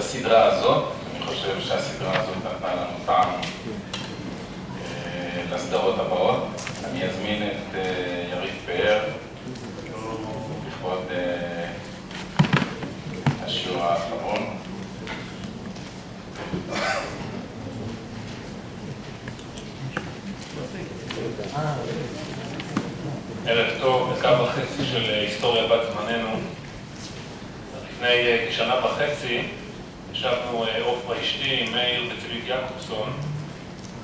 בסדרה הזאת. אני חושב שהסדרה הזאת נתנה לנו טעם לסדרות הבאות. אני אזמין את יריב פאר לכבוד השיעור האחרון. ערב טוב, דקה וחצי של היסטוריה בת זמננו. לפני כשנה וחצי ישבנו עוף ואשתי, מאיר וצילית יעקובסון,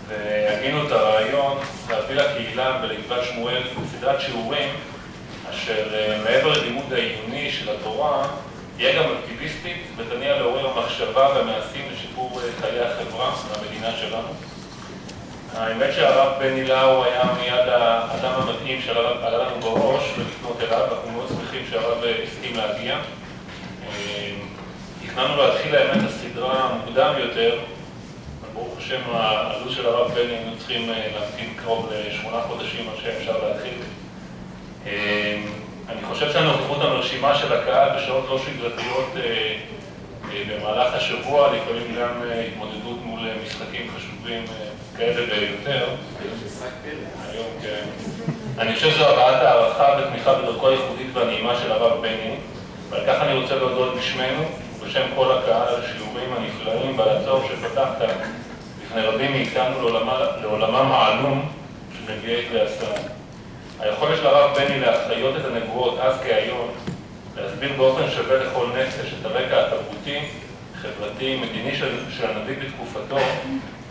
והגינו את הרעיון להביא לקהילה ולגבעת שמואל סדרת שיעורים אשר מעבר ללימוד העיוני של התורה יהיה גם אקטיביסטית ותניע לעורר המחשבה והמעשים לשיפור חיי החברה והמדינה שלנו. האמת שהרב בני לאו היה מיד האדם המתאים שעלה לנו בראש ולפנות אליו, אנחנו מאוד שמחים שהרב הסכים להגיע. תכננו להתחיל האמת הסדרה מוקדם יותר, ברוך השם הלו"ז של הרב בני היינו צריכים להמתין קרוב ל8 חודשים עד שאפשר להתחיל. אני חושב שהנוכחות המרשימה של הקהל בשעות לא שגרתיות במהלך השבוע, לפעמים גם התמודדות מול משחקים חשובים כאלה ויותר. היום כן. אני חושב שזו הבעת הערכה ותמיכה בדרכו הייחודית והנעימה של הרב בני, ועל כך אני רוצה להודות בשמנו ובשם כל הקהל על השיעורים הנפלאים ועל הצורך שפתחת לפני רבים מאיתנו לעולמם העלום של נביאי ועשה. היכולת של הרב בני להחיות את הנבואות אז כהיום, להסביר באופן שווה לכל נפש את הרקע התרבותי, חברתי, מדיני של הנביא בתקופתו,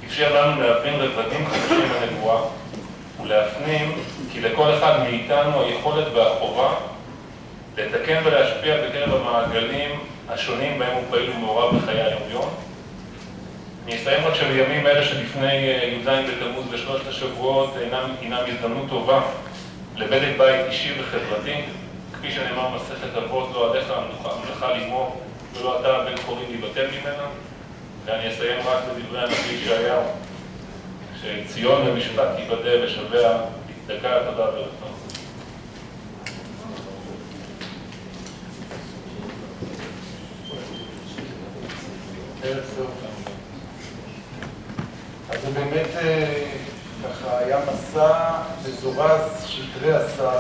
אפשר לנו להבין רבדים חדשים בנבואה ולהפנים כי לכל אחד מאיתנו היכולת והחובה לתקן ולהשפיע בקרב המעגלים השונים בהם הוא פעיל ומעורב בחיי היום-יום. אני אסיים רק שבימים אלה שלפני י"ז בתמוז ושלושת השבועות הינם הזדמנות טובה לבדק בית אישי וחברתי, כפי שנאמר מסכת אבות, לא עליך המלאכה לגמור ולא אתה בן חורין להיבטל ממנה. ואני אסיים רק בדברי הנביא ישעיהו, שציון ומשפט תיבדל ושביה תצדקה. תודה וערב טוב. ערב טוב. אז זה באמת ככה היה מסע מזורז של תרי עשר.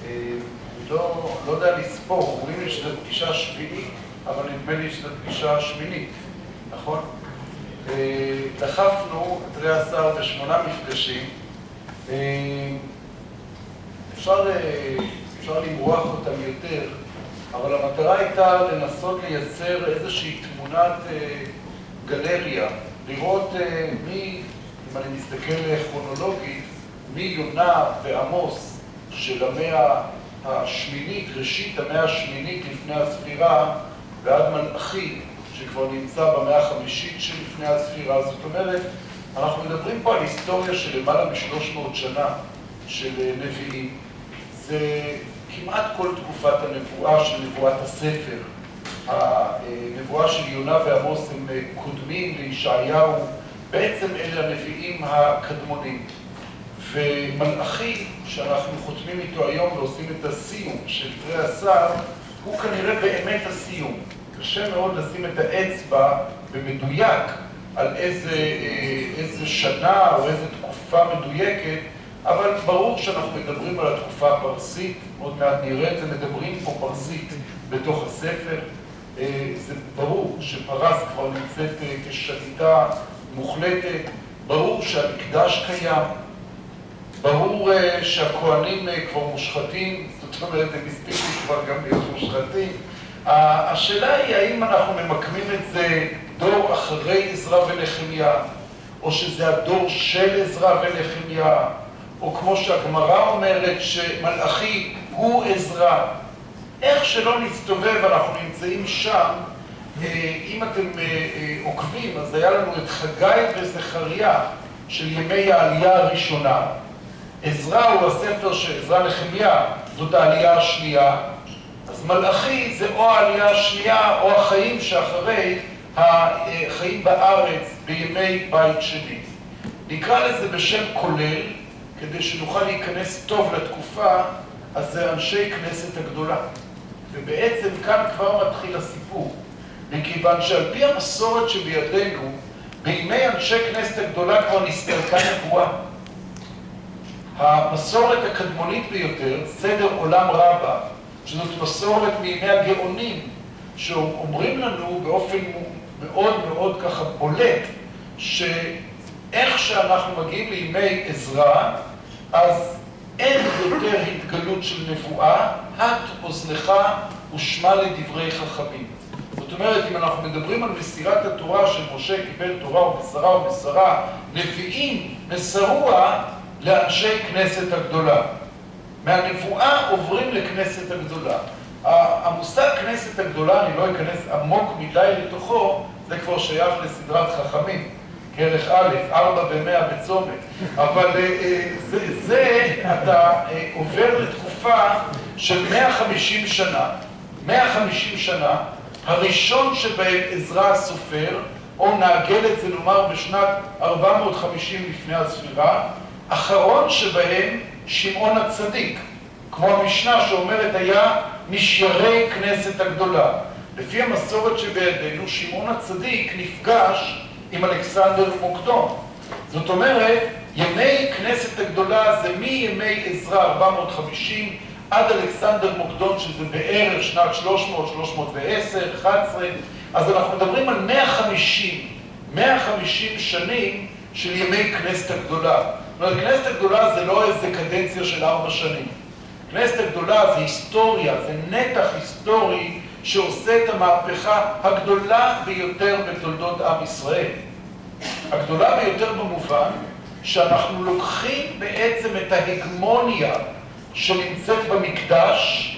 אני לא יודע לספור, אומרים לי שזו פגישה שביעית, אבל נדמה לי שזו פגישה שמינית, נכון? דחפנו תרי עשר ב8 מפגשים. אפשר למרוח אותם יותר, אבל המטרה הייתה לנסות לייצר איזושהי תמונת גלריה, לראות מי, אם אני מסתכל כרונולוגית, מי יונה ועמוס של המאה השמינית, ראשית המאה השמינית לפני הספירה, ועד מלאכי שכבר נמצא במאה החמישית שלפני הספירה. זאת אומרת, אנחנו מדברים פה על היסטוריה של למעלה מ300 שנה של נביאים. זה כמעט כל תקופת הנבואה של נבואת הספר. הנבואה של יונה ועמוס הם קודמים לישעיהו, בעצם אלה הנביאים הקדמונים. ומלאכי, שאנחנו חותמים איתו היום ועושים את הסיום של תרי עשר, הוא כנראה באמת הסיום. קשה מאוד לשים את האצבע במדויק על איזה שנה או איזה תקופה מדויקת, אבל ברור שאנחנו מדברים על התקופה הפרסית, עוד מעט נראה את זה, מדברים פה פרסית בתוך הספר. זה ברור שפרס כבר נמצאת כשליטה מוחלטת, ברור שהמקדש קיים, ברור שהכהנים כבר מושחתים, זאת אומרת, הם הספיקו כבר גם להיות מושחתים. השאלה היא האם אנחנו ממקמים את זה דור אחרי עזרא ונחמיה, או שזה הדור של עזרא ונחמיה, או כמו שהגמרא אומרת שמלאכי הוא עזרא. איך שלא נסתובב, אנחנו נמצאים שם. אם אתם עוקבים, אז היה לנו את חגי וזכריה של ימי העלייה הראשונה. עזרא הוא הספר של עזרא נחמיה, זאת העלייה השנייה. אז מלאכי זה או העלייה השנייה או החיים שאחרי החיים בארץ בימי בית שני. נקרא לזה בשם כולל, כדי שנוכל להיכנס טוב לתקופה, אז זה אנשי כנסת הגדולה. ובעצם כאן כבר מתחיל הסיפור. מכיוון שעל פי המסורת שבידינו, בימי אנשי כנסת הגדולה כבר נסתלקה נבואה. המסורת הקדמונית ביותר, סדר עולם רבה, שזאת מסורת מימי הגאונים, שאומרים לנו באופן מאוד מאוד ככה בולט, שאיך שאנחנו מגיעים לימי עזרא, אז אין יותר התגלות של נבואה, הט אוזנך ושמע לדברי חכמים. זאת אומרת, אם אנחנו מדברים על מסירת התורה שמשה קיבל תורה ומסרה ומסרה, נביאים מסרוה לאנשי כנסת הגדולה. מהנבואה עוברים לכנסת הגדולה. המושג כנסת הגדולה, אני לא אכנס עמוק מדי לתוכו, זה כבר שייך לסדרת חכמים. כרך א', 4 ב-100 בצומת. אבל זה אתה עובר לתקופה של 150 שנה. 150 שנה, הראשון שבהם עזרא הסופר, או נעגל את זה לומר בשנת 450 לפני הספירה, אחרון שבהם שמעון הצדיק, כמו המשנה שאומרת היה משיירי כנסת הגדולה. לפי המסורת שבידינו, שמעון הצדיק נפגש עם אלכסנדר מוקדון. זאת אומרת, ימי כנסת הגדולה זה מימי עזרא 450 עד אלכסנדר מוקדון, שזה בערך שנת 300, 310, 11, אז אנחנו מדברים על 150 שנים של ימי כנסת הגדולה. זאת אומרת, כנסת הגדולה זה לא איזה קדנציה של 4 שנים. כנסת הגדולה זה היסטוריה, זה נתח היסטורי שעושה את המהפכה הגדולה ביותר בתולדות עם ישראל. הגדולה ביותר במובן שאנחנו לוקחים בעצם את ההגמוניה שנמצאת במקדש,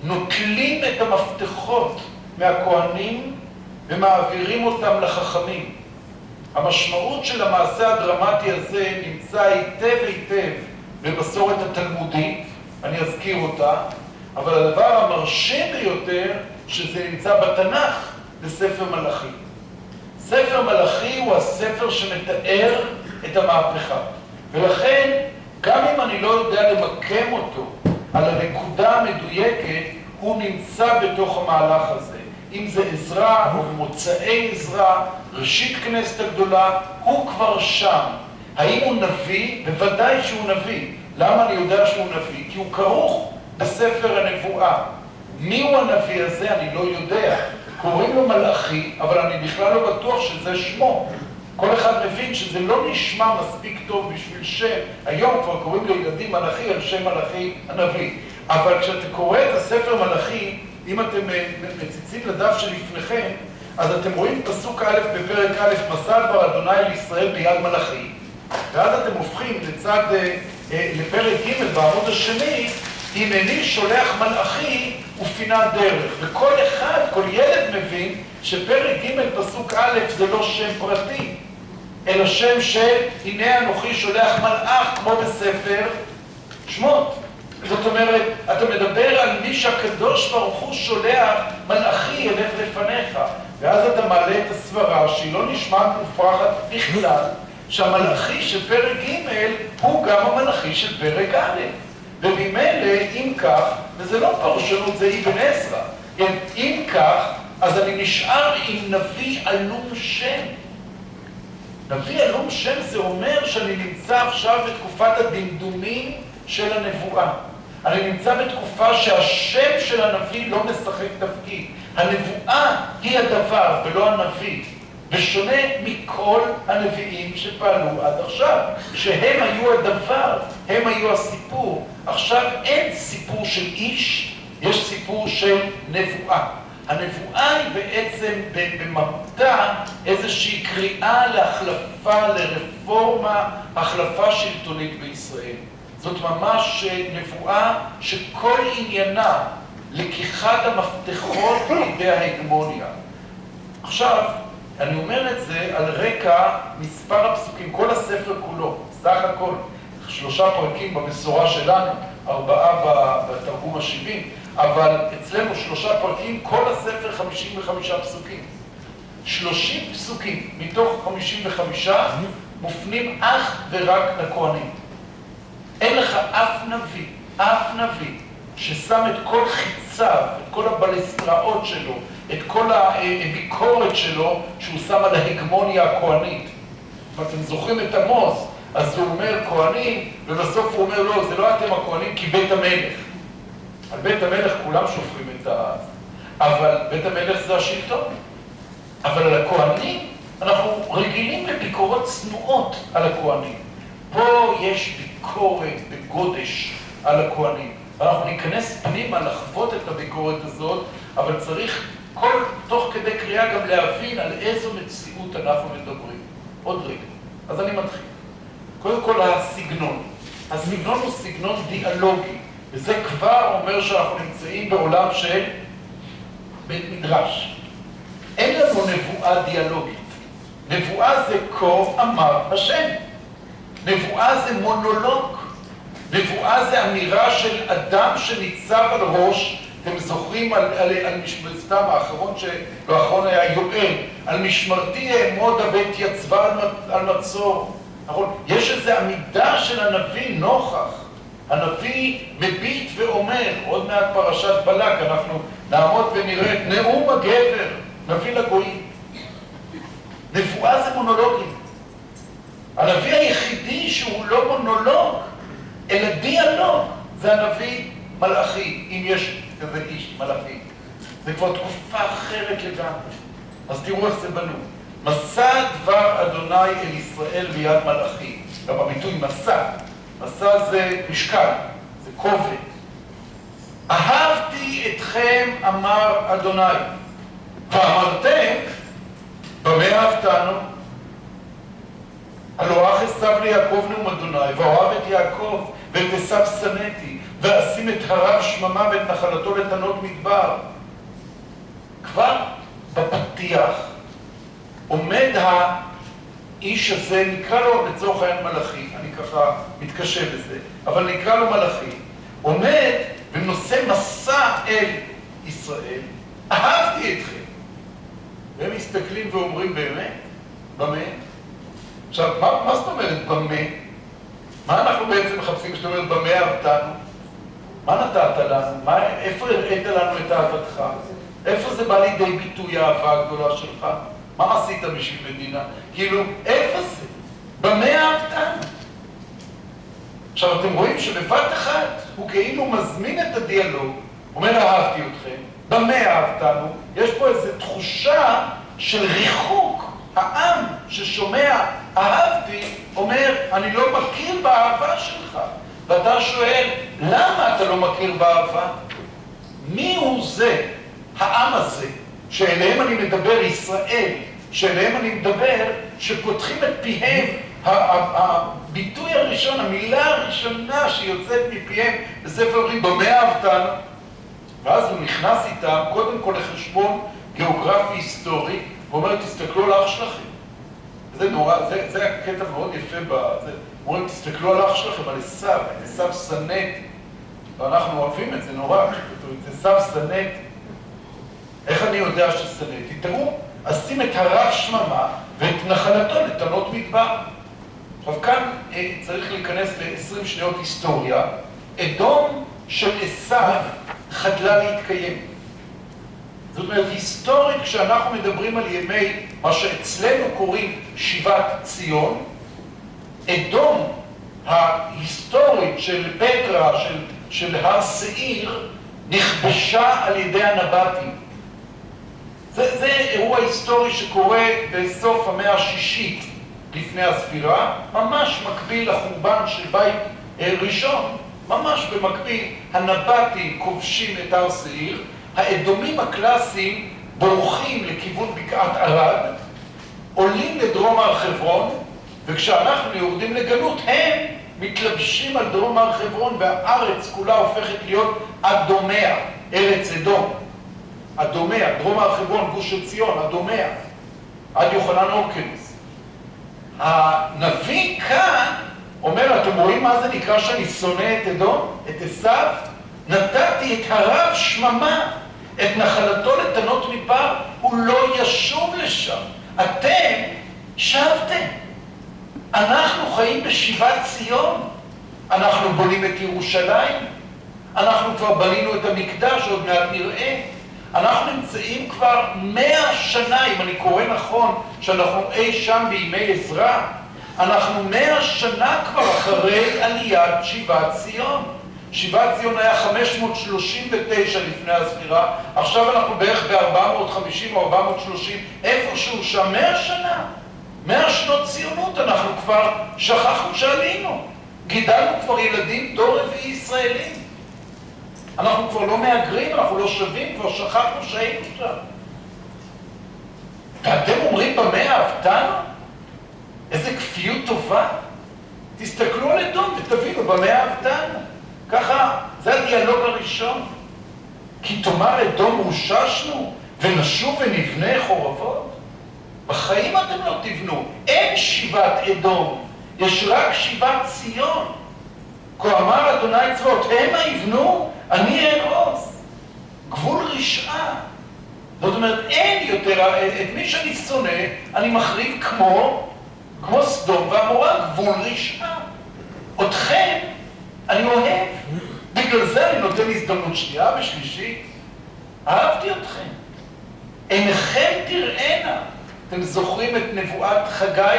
נוטלים את המפתחות מהכהנים ומעבירים אותם לחכמים. המשמעות של המעשה הדרמטי הזה נמצא היטב במסורת התלמודית, אני אזכיר אותה, אבל הדבר המרשים ביותר שזה נמצא בתנ"ך, בספר מלאכי. ספר מלאכי הוא הספר שמתאר את המהפכה, ולכן גם אם אני לא יודע למקם אותו על הנקודה המדויקת, הוא נמצא בתוך המהלך הזה. אם זה עזרא או מוצאי עזרא, ראשית כנסת הגדולה, הוא כבר שם. האם הוא נביא? בוודאי שהוא נביא. למה אני יודע שהוא נביא? כי הוא כרוך בספר הנבואה. מי הוא הנביא הזה? אני לא יודע. קוראים לו מלאכי, אבל אני בכלל לא בטוח שזה שמו. כל אחד מבין שזה לא נשמע מספיק טוב בשביל שם. היום כבר קוראים לילדים מלאכי על שם מלאכי הנביא. אבל כשאתה קורא את הספר מלאכי, אם אתם מציצים לדף שלפניכם, אז אתם רואים פסוק א' בפרק א', מסע דבר אדוני לישראל ביד מלאכי. ואז אתם הופכים לצד, לפרק ג' בעמוד השני, הנני שולח מלאכי ופינה דרך. וכל אחד, כל ילד מבין שפרק ג' פסוק א' זה לא שם פרטי, אלא שם של הנה אנוכי שולח מלאך, כמו בספר שמות. זאת אומרת, אתה מדבר על מי שהקדוש ברוך הוא שולח מלאכי ילך לפניך. ואז אתה מעלה את הסברה שהיא לא נשמעת מופרכת בכלל, שהמלאכי של פרק ג' הוא גם המלאכי של פרק א'. ובמילא, אם כך, וזה לא פרשנות, זה אבן עזרא, כן, אם כך, אז אני נשאר עם נביא עלום שם. נביא עלום שם זה אומר שאני נמצא עכשיו בתקופת הדמדומים של הנבואה. אני נמצא בתקופה שהשם של הנביא לא משחק תפקיד. הנבואה היא הדבר ולא הנביא. בשונה מכל הנביאים שפעלו עד עכשיו, שהם היו הדבר, הם היו הסיפור. עכשיו אין סיפור של איש, יש סיפור של נבואה. הנבואה היא בעצם במהותה איזושהי קריאה להחלפה, לרפורמה, החלפה שלטונית בישראל. זאת ממש נבואה שכל עניינה לקיחת המפתחות לידי ההגמוניה. עכשיו, אני אומר את זה על רקע מספר הפסוקים, כל הספר כולו, סך הכל, 3 פרקים במסורה שלנו, 4 בתרגום ה-70, אבל אצלנו 3 פרקים, כל הספר 55 פסוקים. 30 פסוקים מתוך 55 מופנים אך ורק לכהנים. אין לך אף נביא, ששם את כל חיציו, את כל הבלסטראות שלו, את כל הביקורת שלו שהוא שם על ההגמוניה הכהנית. אם אתם זוכרים את עמוס, אז הוא אומר כהנים, ובסוף הוא אומר לא, זה לא אתם הכהנים כי בית המלך. על בית המלך כולם שופכים את אבל בית המלך זה השלטון. אבל על הכהנים, אנחנו רגילים לביקורות צנועות על הכהנים. פה יש ביקורת בגודש על הכהנים. אנחנו ניכנס פנימה לחוות את הביקורת הזאת, אבל צריך תוך כדי קריאה גם להבין על איזו מציאות אנחנו מדברים. עוד רגע. אז אני מתחיל. קודם כל הסגנון. הסגנון הוא סגנון דיאלוגי, וזה כבר אומר שאנחנו נמצאים בעולם של בית מדרש. אין לנו נבואה דיאלוגית. נבואה זה כה אמר השם. נבואה זה מונולוג. נבואה זה אמירה של אדם שניצב על ראש, אתם זוכרים על משמרתם האחרון, לא האחרון היה יואל, על משמרתי אעמוד והתייצבה על מצור. נכון? יש איזו עמידה של הנביא נוכח. הנביא מביט ואומר, עוד מעט פרשת בלק, אנחנו נעמוד ונראה את נאום הגבר, נביא לגויים. נבואה זה מונולוגים. הנביא היחידי שהוא לא מונולוג, אלא דיאלוג, זה הנביא מלאכי, אם יש כזה איש מלאכי. זה כבר תקופה אחרת לגמרי. אז תראו איך זה בנו. מסע דבר אדוני אל ישראל ביד מלאכי. גם הביטוי מסע. מסע זה משקל, זה כובד. אהבתי אתכם, אמר אדוני. ואמרתם, במה אהבתנו? הלא אך אסב ליעקב נאום אדוני, ואוהב את יעקב, ואת עשיו שנאתי, ואשים את הרב שממה ואת נחלתו לתנות מדבר. כבר בפתיח עומד האיש הזה, נקרא לו לצורך העניין מלאכי, אני ככה מתקשה בזה, אבל נקרא לו מלאכי, עומד ונושא מסע אל ישראל, אהבתי אתכם. והם מסתכלים ואומרים באמת? במה? עכשיו, מה זאת אומרת במה? מה אנחנו בעצם מחפשים כשאתה אומרת במה אהבתנו? מה נתת לנו? איפה הראית לנו את אהבתך? איפה זה בא לידי ביטוי האהבה הגדולה שלך? מה עשית בשביל מדינה? כאילו, איפה זה? במה אהבתנו? עכשיו, אתם רואים שבבת אחת הוא כאילו מזמין את הדיאלוג, אומר אהבתי אתכם, במה אהבתנו? יש פה איזו תחושה של ריחוק. העם ששומע אהבתי אומר אני לא מכיר באהבה שלך. ואתה שואל למה אתה לא מכיר באהבה? מי הוא זה, העם הזה, שאליהם אני מדבר, ישראל, שאליהם אני מדבר, שפותחים את פיהם, הביטוי הראשון, המילה הראשונה שיוצאת מפיהם בספר אומרים במה אהבתנו? ואז הוא נכנס איתם קודם כל לחשבון גיאוגרפי היסטורי, ואומר, תסתכלו על אח שלכם. זה נורא, זה הקטע מאוד יפה בזה. אומרים, תסתכלו על אח שלכם, על עשיו, עשיו שנאתי. ואנחנו אוהבים את זה נורא, עשיו שנאתי. איך אני יודע ששנאתי? תראו, אשים את הרב שממה ואת נחלתו לתנות מדבר. עכשיו כאן צריך להיכנס ל-20 שניות היסטוריה. אדום של עשיו חדלה להתקיים. זאת אומרת, היסטורית, כשאנחנו מדברים על ימי, מה שאצלנו קוראים שיבת ציון, אדום ההיסטורית של פטרה, של הר שעיר, נכבשה על ידי הנבטים. זה אירוע היסטורי שקורה בסוף המאה השישית לפני הספירה, ממש מקביל לחורבן של בית ראשון, ממש במקביל הנבטים כובשים את הר שעיר, האדומים הקלאסיים בורחים לכיוון בקעת ערד, עולים לדרום הר חברון, וכשאנחנו יורדים לגלות הם מתלבשים על דרום הר חברון והארץ כולה הופכת להיות אדומיה, ארץ אדום. אדומיה, דרום הר חברון, גוש עציון, אדומיה, עד יוחנן הורקנוס. הנביא כאן אומר, אתם רואים מה זה נקרא שאני שונא את אדום, את עשיו? נתתי את הרב שממה, את נחלתו לתנות מדבר, הוא לא ישוב לשם. אתם שבתם. אנחנו חיים בשיבת ציון. אנחנו בונים את ירושלים. אנחנו כבר בנינו את המקדש, עוד מעט נראה. אנחנו נמצאים כבר 100 שנה, אם אני קורא נכון, שאנחנו אי שם בימי עזרא, אנחנו 100 שנה כבר אחרי עליית שיבת ציון. שיבת ציון היה 539 לפני הספירה, עכשיו אנחנו בערך ב-450 או 430, איפשהו שם 100 שנה. 100 שנות ציונות, אנחנו כבר שכחנו שעלינו. גידלנו כבר ילדים דור רביעי ישראלים. אנחנו כבר לא מאגרים, אנחנו לא שווים, כבר שכחנו שהיינו שם. ואתם אומרים במה אהבתנו? איזה כפיות טובה. תסתכלו על אדום ותבינו במה אהבתנו. ככה, זה הדיאלוג הראשון. כי תאמר אדום רוששנו ונשוב ונבנה חורבות. בחיים אתם לא תבנו. אין שיבת אדום, יש רק שיבת ציון. כה אמר אדוני צבאות, המה יבנו, אני אהרוס. גבול רשעה. זאת אומרת, אין יותר, את מי שאני שונא, אני מחריב כמו סדום ועמורה, גבול רשעה. אתכם אני אוהב. בגלל זה אני נותן הזדמנות שנייה ושלישית. אהבתי אתכם. עיניכם תראינה. אתם זוכרים את נבואת חגי?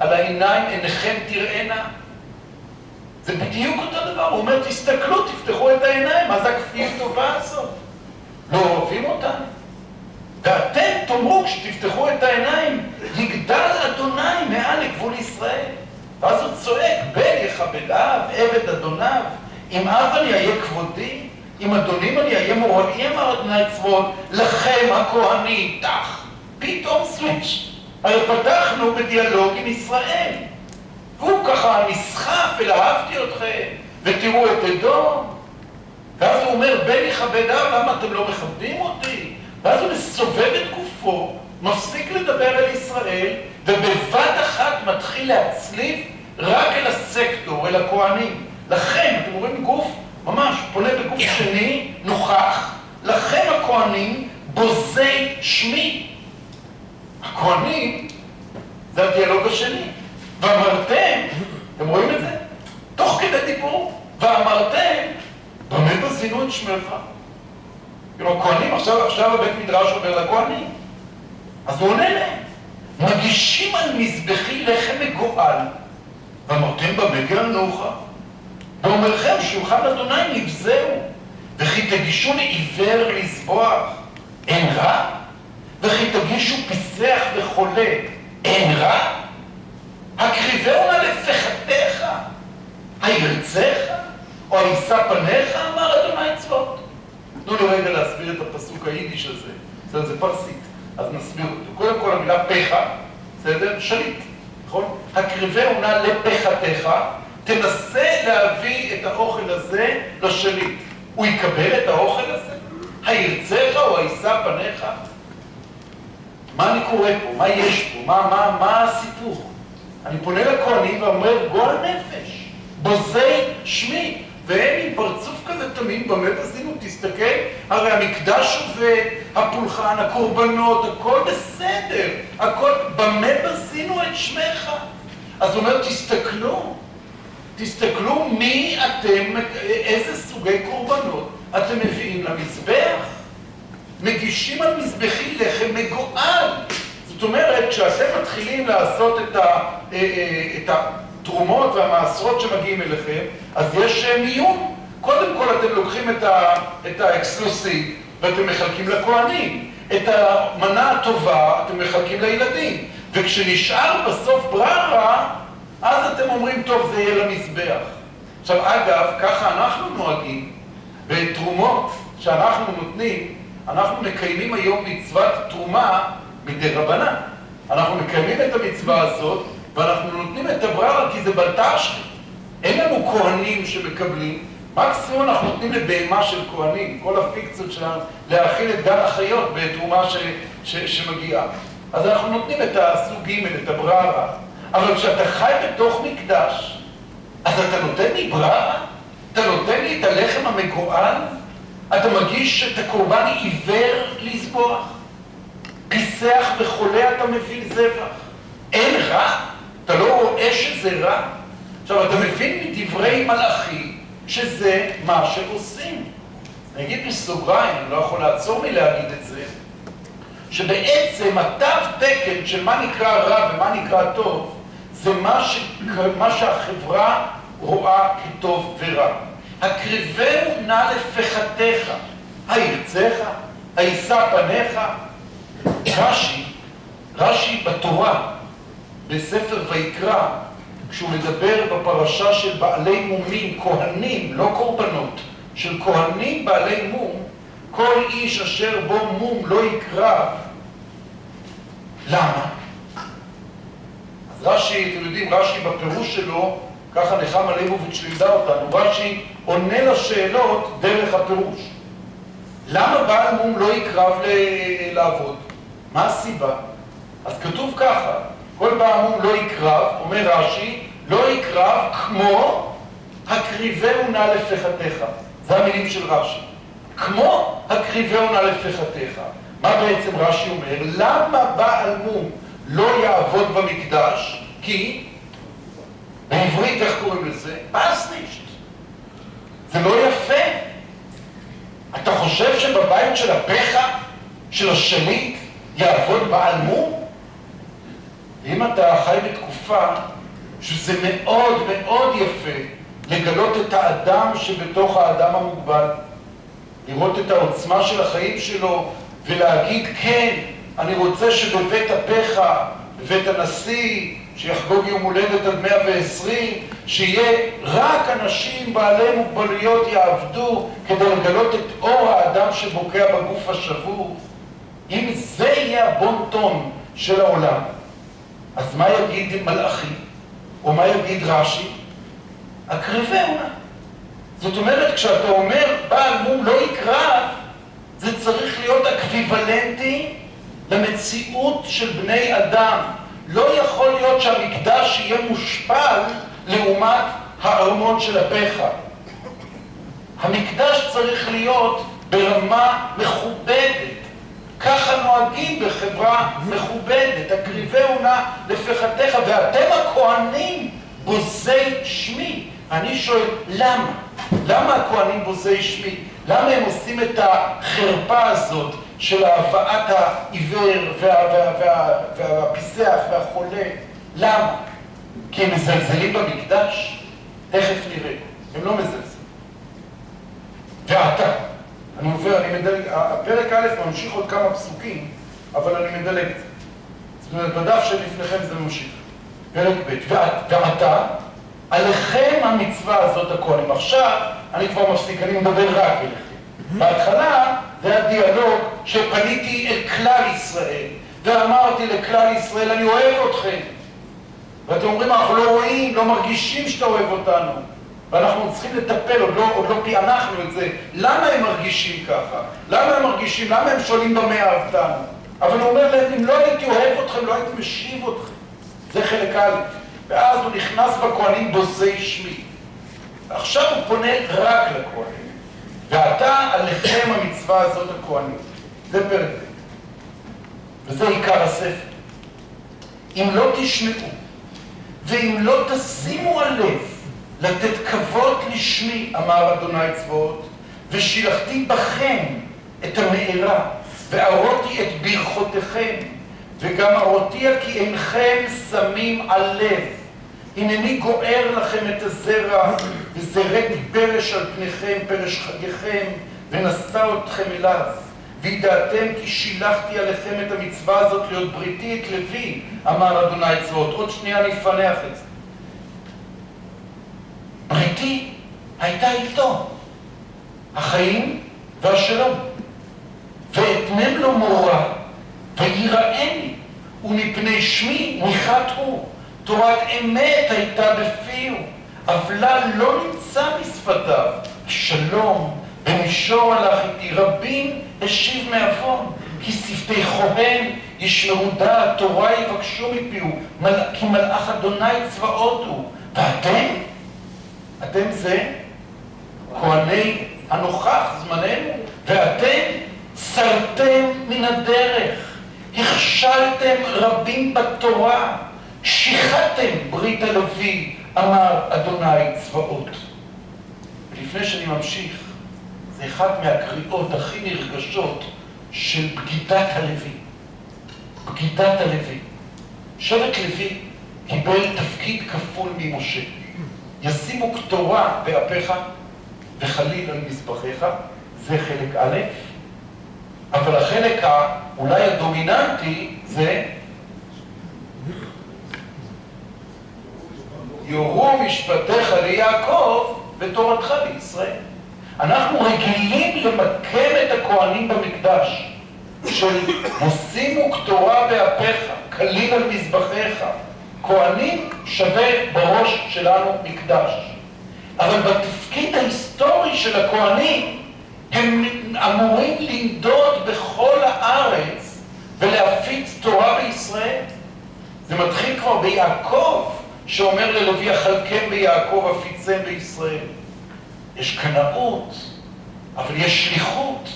על העיניים עיניכם תראינה. זה בדיוק אותו דבר. הוא אומר, תסתכלו, תפתחו את העיניים. מה זה הכפיות טובה הזאת? לא אוהבים אותנו. ואתם תאמרו, כשתפתחו את העיניים, יגדל אדוני מעל לגבול ישראל. ואז הוא צועק, בן יכבדיו, עבד אדוניו, אם אב אני אהיה כבודי, אם אדונים אני אהיה מוראי, אמר אדוני צבאות, לכם הכהנים, איתך. פתאום סוויץ'. הרי פתחנו בדיאלוג עם ישראל. והוא ככה נסחף אל אהבתי אתכם, ותראו את אדום. ואז הוא אומר, בן יכבדיו, למה אתם לא מכבדים אותי? ואז הוא מסובב את גופו, מפסיק לדבר על ישראל, ובבת אחת מתחיל להצליף רק אל הסקטור, אל הכהנים. לכם, אתם רואים גוף, ממש, פונה בגוף שני, נוכח, לכם הכהנים, בוזי שמי. הכהנים, זה הדיאלוג השני. ואמרתם, אתם רואים את זה? תוך כדי דיבור, ואמרתם, במה בזינו את שמך? כאילו, הכהנים, עכשיו הבית מדרש עובר לכהנים. אז הוא עונה להם, מגישים על מזבחי לחם מגואל, ואמרתם במה גאלנוכה? ואומרכם, שולחן אדוני נבזהו, וכי תגישו לעיוור לזבוח, אין רע? וכי תגישו פיסח וחולה, אין רע? הקריבהו נא לפחתך, הירצך, או הישא פניך, אמר אדוני צבאות. תנו לי רגע להסביר את הפסוק היידיש הזה, בסדר, זה פרסית, אז נסביר אותו. קודם כל המילה פחה, בסדר? שליט, נכון? הקריבהו נא לפחתך, תנסה להביא את האוכל הזה לשליט. הוא יקבל את האוכל הזה? הירצך או הישא פניך? מה אני קורא פה? מה יש פה? מה הסיפור? אני פונה לכהנים ואומר, גועל נפש, בוזי שמי, והם עם פרצוף כזה תמים, במה בזינו? תסתכל, הרי המקדש עובד, הפולחן, הקורבנות, הכל בסדר, הכל, במה בזינו את שמך? אז הוא אומר, תסתכלו מי אתם, איזה סוגי קורבנות אתם מביאים למזבח. מגישים על מזבחי לחם מגואל. זאת אומרת, כשאתם מתחילים לעשות את התרומות והמעשרות שמגיעים אליכם, אז יש מיון. קודם כל אתם לוקחים את האקסקלוסיב ואתם מחלקים לכהנים. את המנה הטובה אתם מחלקים לילדים. וכשנשאר בסוף בררה, אז אתם אומרים, טוב, זה יהיה למזבח. עכשיו, אגב, ככה אנחנו נוהגים בתרומות שאנחנו נותנים, אנחנו מקיימים היום מצוות תרומה מדי רבנן. אנחנו מקיימים את המצווה הזאת, ואנחנו נותנים את הבררה כי זה בלטש. אין לנו כהנים שמקבלים, מקסימום אנחנו נותנים לבהמה של כהנים, כל הפיקציות שלנו, להאכיל את גן החיות בתרומה שמגיעה. אז אנחנו נותנים את הסוג ג', את הבררה. אבל כשאתה חי בתוך מקדש, אז אתה נותן לי בררה? אתה נותן לי את הלחם המגואל? אתה מגיש את הקורבן עיוור לזבוח? פיסח וחולה אתה מביא זבח? אין רע? אתה לא רואה שזה רע? עכשיו, אתה מבין מדברי מלאכי שזה מה שעושים. אני אגיד בסוגריים, אני לא יכול לעצור מלהגיד את זה, שבעצם התו תקן של מה נקרא רע ומה נקרא טוב, זה מה שהחברה רואה כטוב ורע. הקריבנו נא לפחתיך, הירצך, הישא פניך. רש"י בתורה, בספר ויקרא, כשהוא מדבר בפרשה של בעלי מומים, כהנים, לא קורבנות, של כהנים בעלי מום, כל איש אשר בו מום לא יקרב. למה? אז רש"י, אתם יודעים, רש"י בפירוש שלו, ככה נחמה ליבוביץ' לימדה אותנו, רש"י עונה לשאלות דרך הפירוש. למה בעל מום לא יקרב לעבוד? מה הסיבה? אז כתוב ככה, כל בעל מום לא יקרב, אומר רש"י, לא יקרב כמו הקריבנו נא לפחתיך. זה המילים של רש"י. כמו הקריבנו נא לפחתיך. מה בעצם רש"י אומר? למה בעל מום לא יעבוד במקדש? כי בעברית איך קוראים לזה? פסנישט. זה לא יפה. אתה חושב שבבית של הפחה, של השליט, יעבוד בעל מום? ואם אתה חי בתקופה שזה מאוד מאוד יפה לגלות את האדם שבתוך האדם המוגבל, לראות את העוצמה של החיים שלו ולהגיד כן, אני רוצה שבבית הפחה, בבית הנשיא, שיחגוג יום הולדת עד 120, שיהיה רק אנשים בעלי מוגבלויות יעבדו כדי לגלות את אור האדם שבוקע בגוף השבור. אם זה יהיה הבון טון של העולם, אז מה יגיד מלאכי? או מה יגיד רש"י? הקריבנו נא. זאת אומרת, כשאתה אומר בעל מום לא יקרב, זה צריך להיות אקוויוולנטי למציאות של בני אדם. לא יכול להיות שהמקדש יהיה מושפל לעומת הארמון של הפחה. המקדש צריך להיות ברמה מכובדת. ככה נוהגים בחברה מכובדת. הקריבנו נא לפחתיך, ואתם הכהנים בוזי שמי. אני שואל, למה? למה הכהנים בוזי שמי? למה הם עושים את החרפה הזאת של הבאת העיוור והפיסח והחולה? למה? כי הם מזלזלים במקדש? תכף נראה. הם לא מזלזלים. ועתה, אני עובר, הפרק א' ממשיך עוד כמה פסוקים, אבל אני מדלג את זה. זאת אומרת, בדף שלפניכם זה ממשיך. פרק ב', ועתה, עליכם המצווה הזאת הכהנים. עכשיו, אני כבר מפסיק, אני מדבר רק אליכם. בהתחלה, זה הדיאלוג שפניתי אל כלל ישראל, ואמרתי לכלל ישראל, אני אוהב אתכם. ואתם אומרים, אנחנו לא רואים, לא מרגישים שאתה אוהב אותנו. ואנחנו צריכים לטפל, עוד לא פענחנו את זה. למה הם מרגישים ככה? למה הם מרגישים? למה הם שואלים במה אהבתנו? אבל הוא אומר להם, אם לא הייתי אוהב אתכם, לא הייתי משיב אתכם. זה חלק א'. ואז הוא נכנס בכהנים בוזי שמי. עכשיו הוא פונה רק לכהנים. ועתה עליכם המצווה הזאת הכהנים. זה פרק ב'. וזה עיקר הספר. אם לא תשמעו, ואם לא תשימו על לב, לתת כבוד לשמי, אמר אדוני צבאות, ושילחתי בכם את המארה, וארותי את ברכותיכם, וגם הרותיה כי אינכם שמים על לב. הנני גוער לכם את הזרע, וזרעתי פרש על פניכם, פרש חגיכם, ונשא אתכם אליו. וידעתם כי שילחתי עליכם את המצווה הזאת להיות בריתי את לוי, אמר אדוני צבאות. עוד שנייה אני אפנח את זה. בריתי הייתה איתו, החיים והשלום. ואתנם לו מורה, ויראני, ומפני שמי ניחת הוא. תורת אמת הייתה בפיו, עוולה לא נמצא משפתיו. שלום במישור הלך איתי, רבים השיב מעוון, כי שפתי כהן ישמרו דעת, תורה יבקשו מפיו, כי מלאך אדוני צבאות הוא. ואתם? אתם זה כהני הנוכח זמננו, ואתם סרתם מן הדרך, הכשלתם רבים בתורה, שיחתם ברית הלוי, אמר אדוני צבאות. ולפני שאני ממשיך, זה אחת מהקריאות הכי נרגשות של בגידת הלוי. בגידת הלוי. שבט לוי קיבל תפקיד כפול ממשה. ישימו קטורה באפיך וחליל על מזבחיך, זה חלק א', אבל החלק אולי הדומיננטי זה יורו משפטיך ליעקב ותורתך לישראל. אנחנו רגילים למקם את הכהנים במקדש של ישימו קטורה באפיך, כליל על מזבחיך. כהנים שווה בראש שלנו מקדש. אבל בתפקיד ההיסטורי של הכהנים הם אמורים לנדוד בכל הארץ ולהפיץ תורה בישראל. זה מתחיל כבר ביעקב, שאומר ללוי החלקם ביעקב הפיצם בישראל. יש קנאות, אבל יש שליחות.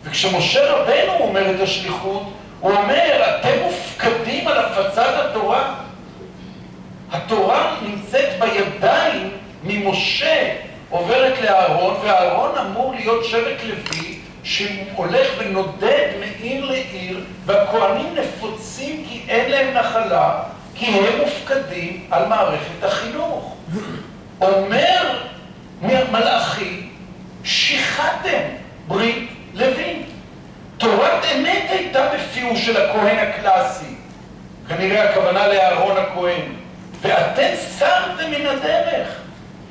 וכשמשה רבנו אומר את השליחות, הוא אומר, אתם מופקדים על הפצת התורה. התורה נמצאת בידיים ממשה, עוברת לאהרון, והאהרון אמור להיות שבט לוי שהולך ונודד מעיר לעיר, והכהנים נפוצים כי אין להם נחלה, כי הם מופקדים על מערכת החינוך. אומר מלאכי, שיחתם ברית לוי. תורת אמת הייתה בפיהו של הכהן הקלאסי, כנראה הכוונה לאהרון הכהן, ואתם סרתם מן הדרך,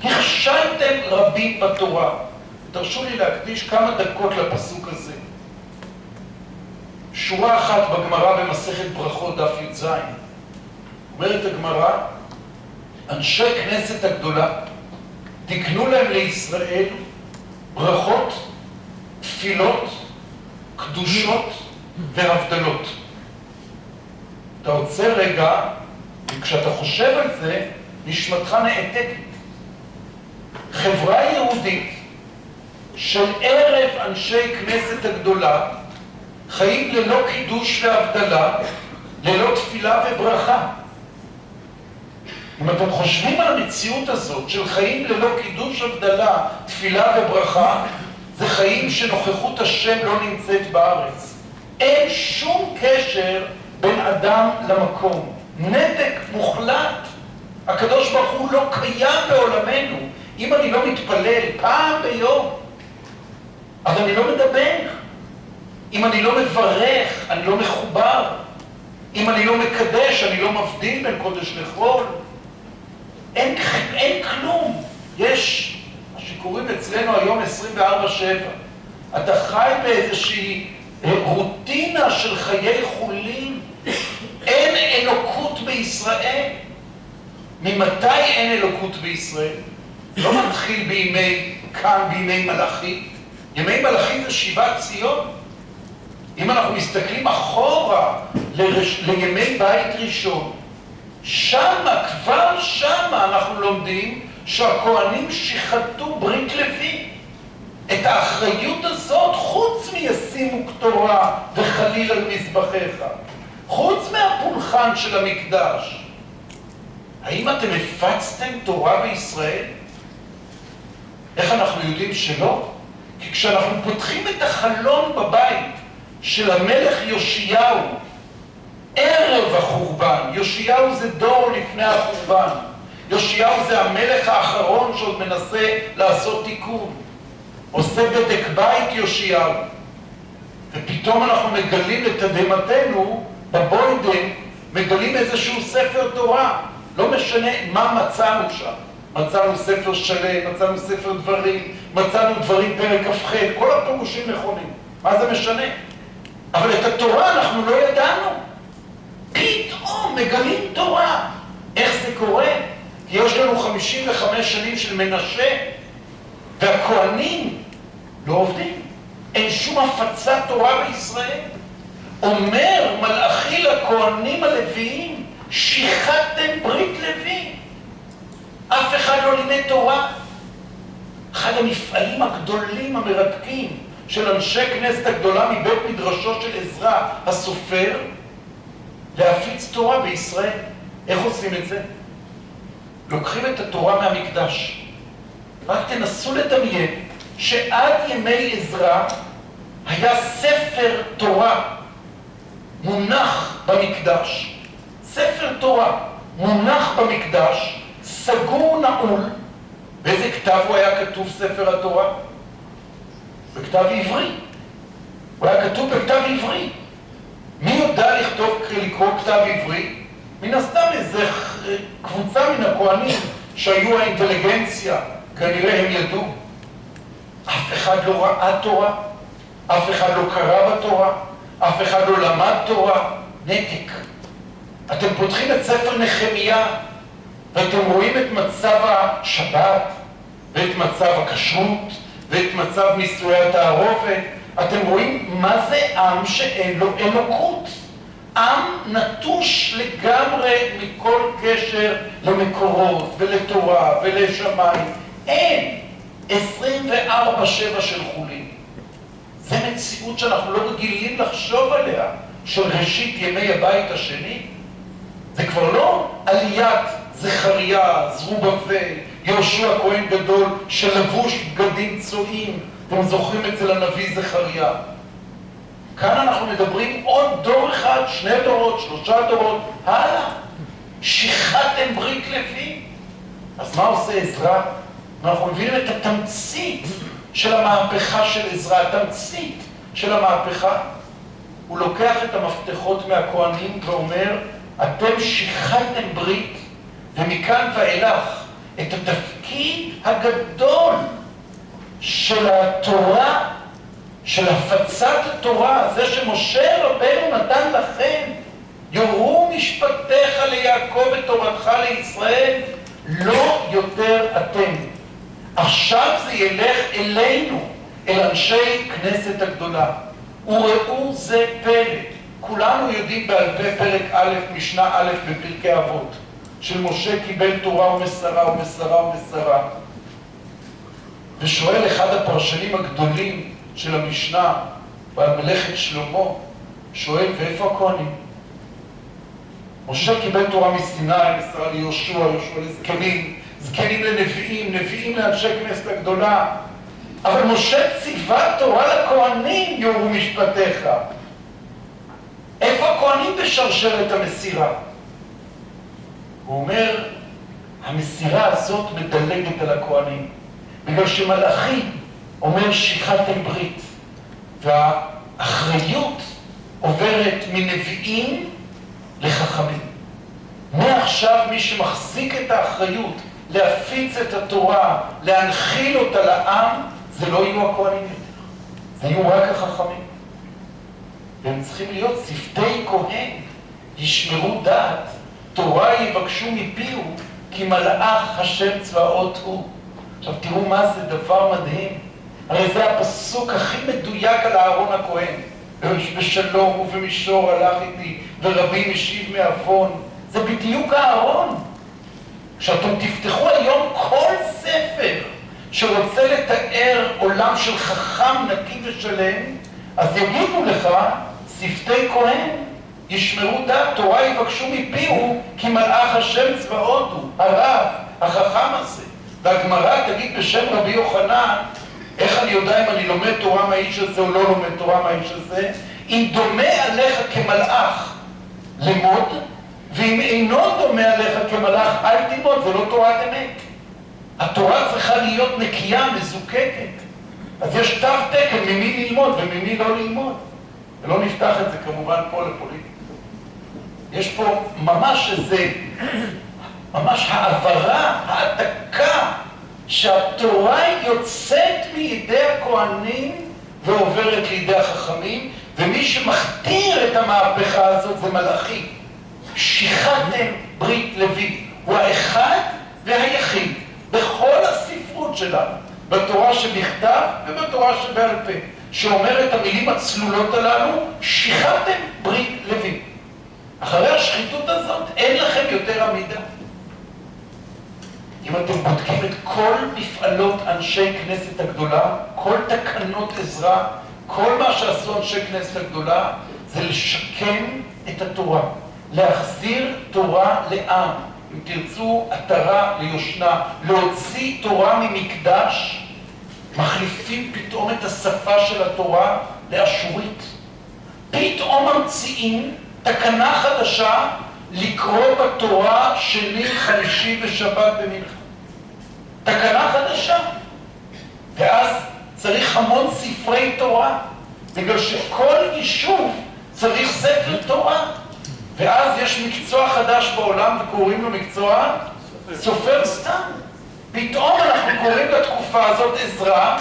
הכשלתם רבים בתורה. תרשו לי להקדיש כמה דקות לפסוק הזה. שורה אחת בגמרא במסכת ברכות דף י"ז, אומרת הגמרא, אנשי כנסת הגדולה תקנו להם לישראל ברכות, תפילות, קדושות והבדלות. אתה עוצר רגע, וכשאתה חושב על זה, נשמתך נעתקת. חברה יהודית של ערב אנשי כנסת הגדולה חיים ללא קידוש והבדלה, ללא תפילה וברכה. אם אתם חושבים על המציאות הזאת של חיים ללא קידוש, הבדלה, תפילה וברכה, זה חיים שנוכחות השם לא נמצאת בארץ. אין שום קשר בין אדם למקום. נתק מוחלט. הקדוש ברוך הוא לא קיים בעולמנו. אם אני לא מתפלל פעם ביום, אז אני לא מדבר. אם אני לא מברך, אני לא מחובר. אם אני לא מקדש, אני לא מבדיל בין קודש לחול. אין כלום. יש, מה שקוראים אצלנו היום 24/7. אתה חי באיזושהי רוטינה של חיי חולין. אין אלוקות בישראל. ממתי אין אלוקות בישראל? לא מתחיל בימי מלאכי. ימי מלאכי זה שיבת ציון. אם אנחנו מסתכלים אחורה לימי בית ראשון, כבר שמה אנחנו לומדים שהכהנים שיחתו ברית לוי. את האחריות הזאת, חוץ מישימו קטורה וחליל על מזבחיך, חוץ מהפולחן של המקדש, האם אתם הפצתם תורה בישראל? איך אנחנו יודעים שלא? כי כשאנחנו פותחים את החלון בבית של המלך יאשיהו, ערב החורבן, יאשיהו זה דור לפני החורבן, יאשיהו זה המלך האחרון שעוד מנסה לעשות תיקון, עושה בדק בית יאשיהו, ופתאום אנחנו מגלים לתדהמתנו, בבוידן, מגלים איזשהו ספר תורה, לא משנה מה מצאנו שם. מצאנו ספר שלם, מצאנו ספר דברים, מצאנו דברים פרק כ"ח, כל הפירושים נכונים. מה זה משנה? אבל את התורה אנחנו לא ידענו. פתאום מגלים תורה. איך זה קורה? כי יש לנו 55 שנים של מנשה, והכהנים לא עובדים. אין שום הפצת תורה בישראל. אומר מלאכי לכהנים הלוויים, שיחתם ברית לוי. אף אחד לא לימד תורה. אחד המפעלים הגדולים המרתקים של אנשי כנסת הגדולה מבית מדרשו של עזרא הסופר, להפיץ תורה בישראל. איך עושים את זה? לוקחים את התורה מהמקדש. רק תנסו לדמיין שעד ימי עזרא היה ספר תורה מונח במקדש. ספר תורה מונח במקדש, סגור נעול. באיזה כתב הוא היה כתוב ספר התורה? בכתב עברי. הוא היה כתוב בכתב עברי. מי יודע לקרוא כתב עברי? מן הסתם איזה קבוצה מן הכהנים שהיו האינטליגנציה, כנראה הם ידעו. אף אחד לא ראה תורה, אף אחד לא קרא בתורה, אף אחד לא למד תורה. נתק. אתם פותחים את ספר נחמיה ואתם רואים את מצב השבת ואת מצב הכשרות ואת מצב נישואי התערובת. אתם רואים מה זה עם שאין לו אלוקות. עם נטוש לגמרי מכל קשר למקורות ולתורה ולשמיים. אין 24/7 של חולין. זה מציאות שאנחנו לא רגילים לחשוב עליה, של ראשית ימי הבית השני. זה כבר לא עליית זכריה, זרובבל, יהושע כהן גדול שלבוש בגדים צועים. אתם זוכרים אצל הנביא זכריה. כאן אנחנו מדברים עוד דור אחד, 2 דורות, 3 דורות, הלאה. שיחתם ברית לוי. אז מה עושה עזרא? אנחנו מבינים את התמצית של המהפכה של עזרא, התמצית של המהפכה. הוא לוקח את המפתחות מהכהנים ואומר, אתם שיחתם ברית, ומכאן ואילך את התפקיד הגדול של התורה, של הפצת התורה, זה שמשה רבנו נתן לכם, יורו משפטיך ליעקב ותורתך לישראל, לא יותר אתם. עכשיו זה ילך אלינו, אל אנשי כנסת הגדולה. וראו זה פלא. כולנו יודעים בעל פה פרק א', משנה א' בפרקי אבות, של משה קיבל תורה ומסרה ומסרה ומסרה. ושואל אחד הפרשנים הגדולים של המשנה, בעל מלאכת שלמה, שואל, ואיפה הכהנים? משה קיבל תורה מסיני, מסרה ליהושע, יהושע לזקנים, זקנים לנביאים, נביאים לאנשי כנסת הגדולה. אבל משה ציווה תורה לכהנים, יורו משפטיך. איפה הכהנים בשרשרת המסירה? הוא אומר, המסירה הזאת מדלגת על הכהנים. בגלל שמלאכי אומר שיחתם ברית, והאחריות עוברת מנביאים לחכמים. מעכשיו מי שמחזיק את האחריות להפיץ את התורה, להנחיל אותה לעם, זה לא יהיו הכהנים יותר, זה יהיו רק החכמים. והם צריכים להיות שפתי כהן, ישמרו דעת, תורה יבקשו מפיהו, כי מלאך השם צבאות הוא. עכשיו תראו מה זה דבר מדהים. הרי זה הפסוק הכי מדויק על אהרון הכהן. בשלום ובמישור הלך איתי, ורבי משיב מעוון. זה בדיוק אהרון. כשאתם תפתחו היום כל ספר שרוצה לתאר עולם של חכם נקי ושלם, אז יגידו לך, שפתי כהן, ישמרו דעת, תורה יבקשו מפיהו, כי מלאך השם צבאות הוא, הרב, החכם הזה. והגמרא תגיד בשם רבי יוחנן, איך אני יודע אם אני לומד תורה מהאיש הזה או לא לומד תורה מהאיש הזה? אם דומה עליך כמלאך, למוד, ואם אינו דומה עליך כמלאך, אל תלמוד, זה לא תורת אמת. התורה צריכה להיות נקייה, מזוקקת. אז יש תו תקן ממי ללמוד וממי לא ללמוד. ולא נפתח את זה כמובן פה לפוליטיקה. יש פה ממש ממש העברה, העתקה, שהתורה יוצאת מידי הכהנים ועוברת לידי החכמים, ומי שמכתיר את המהפכה הזאת זה מלאכי. שיחתם ברית לוי, הוא האחד והיחיד בכל הספרות שלנו, בתורה שבכתב ובתורה שבעל פה, שאומר את המילים הצלולות הללו, שיחתם ברית לוי. אחרי השחיתות הזאת אין לכם יותר עמידה. אם אתם בודקים את כל מפעלות אנשי כנסת הגדולה, כל תקנות עזרא, כל מה שעשו אנשי כנסת הגדולה, זה לשקם את התורה, להחזיר תורה לעם. אם תרצו, עטרה ליושנה, להוציא תורה ממקדש מחליפים פתאום את השפה של התורה לאשורית. פתאום ממציאים תקנה חדשה לקרוא בתורה שני, חמישי ושבת במנחה. תקנה חדשה. ואז צריך המון ספרי תורה, בגלל שכל יישוב צריך ספר תורה. ואז יש מקצוע חדש בעולם וקוראים לו מקצוע סופר סתם. פתאום אנחנו קוראים לתקופה הזאת עזרא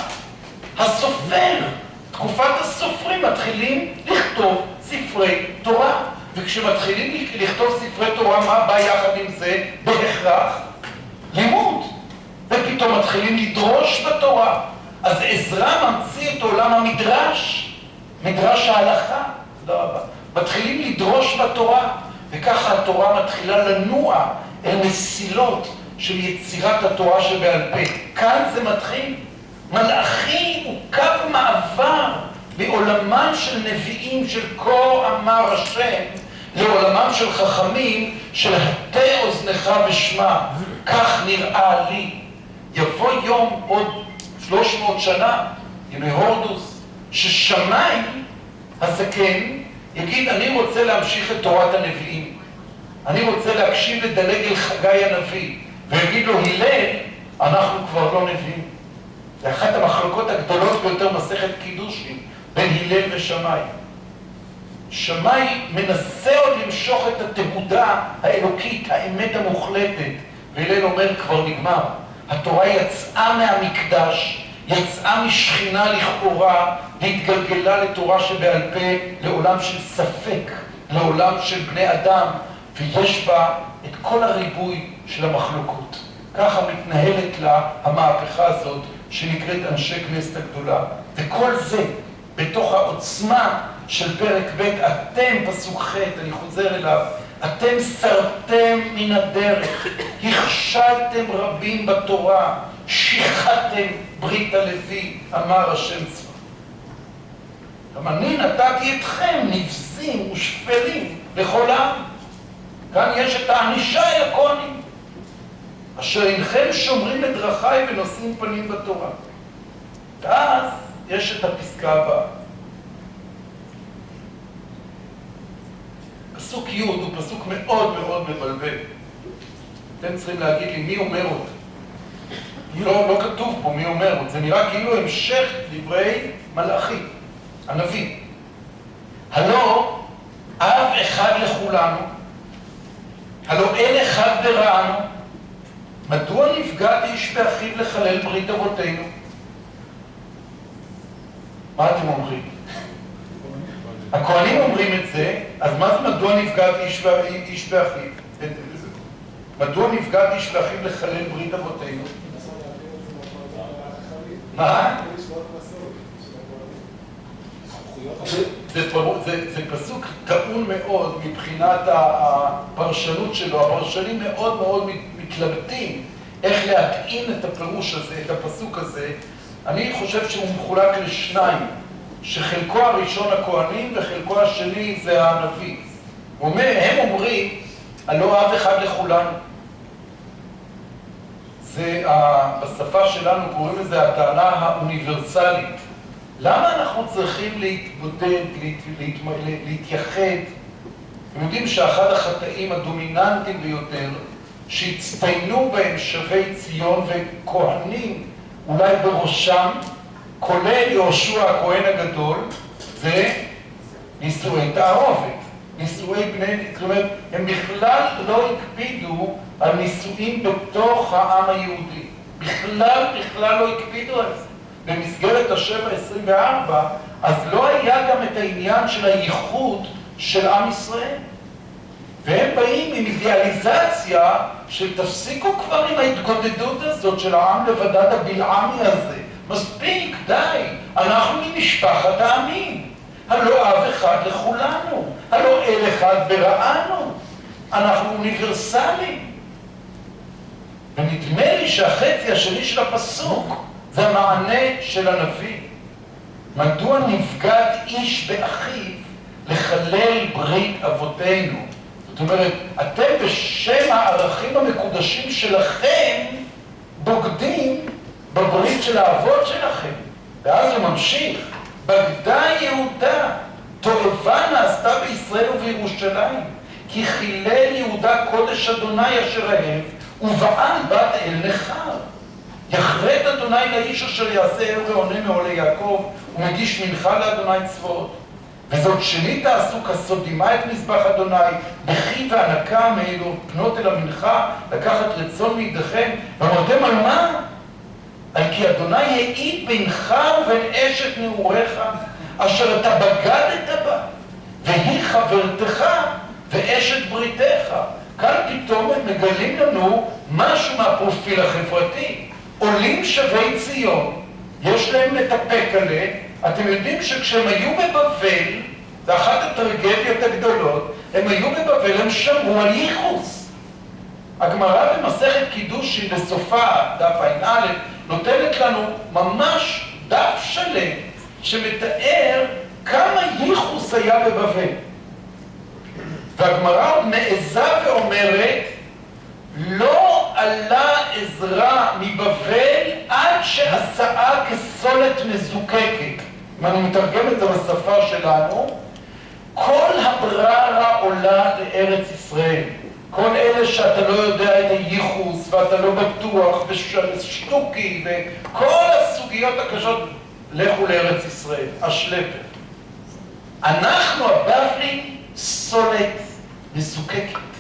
הסופר. תקופת הסופרים מתחילים לכתוב ספרי תורה. וכשמתחילים לכתוב ספרי תורה, מה בא יחד עם זה? בהכרח לימוד. ופתאום מתחילים לדרוש בתורה. אז עזרא ממציא את עולם המדרש, מדרש ההלכה. תודה רבה. מתחילים לדרוש בתורה, וככה התורה מתחילה לנוע אל מסילות של יצירת התורה שבעל פה. כאן זה מתחיל. מלאכי הוא קו מעבר מעולמם של נביאים של כה אמר השם, לעולמם של חכמים של הטה אוזנך ושמע. כך נראה לי. יבוא יום עוד 300 שנה, ימי הורדוס, ששמאי הזקן יגיד, אני רוצה להמשיך את תורת הנביאים. אני רוצה להקשיב לדלג אל חגי הנביא. ויגיד לו, הלל, אנחנו כבר לא נביאים. זה אחת המחלוקות הגדולות ביותר מסכת קידושין, בין הלל ושמאי. שמאי מנסה עוד למשוך את התהודה האלוקית, האמת המוחלטת. והלל אומר, כבר נגמר. התורה יצאה מהמקדש, יצאה משכינה לכאורה, והתגלגלה לתורה שבעל פה, לעולם של ספק, לעולם של בני אדם, ויש בה את כל הריבוי של המחלוקות. ככה מתנהלת לה המהפכה הזאת, שנקראת אנשי כנסת הגדולה. וכל זה, בתוך העוצמה של פרק ב', אתם, פסוק ח', אני חוזר אליו, אתם סרתם מן הדרך, הכשלתם רבים בתורה, שיחדתם ברית הלוי, אמר השם צבא. גם אני נתתי אתכם נבזים ושפלים לכל העם. כאן יש את הענישה אל הכהנים, אשר אינכם שומרים את דרכי ונושאים פנים בתורה. ואז יש את הפסקה הבאה. פסוק י' הוא פסוק מאוד מאוד מבלבל. אתם צריכים להגיד לי מי אומר אותו. לא כתוב פה מי אומר אותו. זה נראה כאילו המשך דברי מלאכי, הנביא. הלא אב אחד לכולנו, הלא אל אחד ברענו, מדוע נפגע איש באחיו לחלל ברית אבותינו? מה אתם אומרים? הכהנים אומרים את זה, אז מה זה מדוע נפגע איש באחיו? מדוע נפגע איש באחיו לחלל ברית אבותינו? מה? זה פסוק טעון מאוד מבחינת הפרשנות שלו. הפרשנים מאוד מאוד מתלבטים איך להתאים את הפירוש הזה, את הפסוק הזה. אני חושב שהוא מחולק לשניים, שחלקו הראשון הכהנים וחלקו השני זה הנביא. הם אומרים, הלא אב אחד לכולנו. זה בשפה שלנו קוראים לזה הטענה האוניברסלית. למה אנחנו צריכים להתבודד, להתייחד? אתם יודעים שאחד החטאים הדומיננטיים ביותר, שהצטיינו בהם שבי ציון וכהנים, אולי בראשם, כולל יהושע הכהן הגדול, זה נישואי תערובת. נישואי בני, זאת אומרת, הם בכלל לא הקפידו על נישואים בתוך העם היהודי. בכלל לא הקפידו על זה. במסגרת ה7-24, אז לא היה גם את העניין של הייחוד של עם ישראל. והם באים עם אידיאליזציה של תפסיקו כבר עם ההתגודדות הזאת של העם לבדד הבלעמי הזה. מספיק, די, אנחנו ממשפחת העמים. הלא אב אחד לכולנו, הלא אל אחד ברענו. אנחנו אוניברסליים. ונדמה לי שהחצי השני של הפסוק זה המענה של הנביא. מדוע נבגד איש באחיו לחלל ברית אבותינו? זאת אומרת, אתם בשם הערכים המקודשים שלכם בוגדים בברית של האבות שלכם. ואז הוא ממשיך, בגדה יהודה, תועבה נעשתה בישראל ובירושלים, כי חילל יהודה קודש אדוני אשר אהב, ובעל בת אל נחר. יחרט אדוני לאיש אשר יעשה אל ועונה מעולי יעקב, ומגיש מנחה לאדוני צבאות. וזאת שנית תעשו כסודימה את מזבח אדוני, בכי והנקה מאלו פנות אל המנחה, לקחת רצון מידיכם, ואמרתם על מה? על כי אדוני העיד בינך ובין אשת נעוריך, אשר אתה בגדת בה, והיא חברתך ואשת בריתך. כאן פתאום הם מגלים לנו משהו מהפרופיל החברתי. עולים שבי ציון, יש להם לטפק עליהם. אתם יודעים שכשהם היו בבבל, זה אחת הטרגדיות הגדולות, הם היו בבבל, הם שמרו על ייחוס. הגמרא במסכת קידושין בסופה, דף ע"א, נותנת לנו ממש דף שלם שמתאר כמה ייחוס היה בבבל. והגמרא עוד מעזה ואומרת, לא עלה עזרא מבבל עד שעשאה כסולת מזוקקת. אם אני מתרגם את זה בשפה שלנו, כל הבררה עולה לארץ ישראל. כל אלה שאתה לא יודע את הייחוס ואתה לא בטוח ושטוקי וכל הסוגיות הקשות, לכו לארץ ישראל, השלפר. אנחנו הבבלים סולת מזוקקת.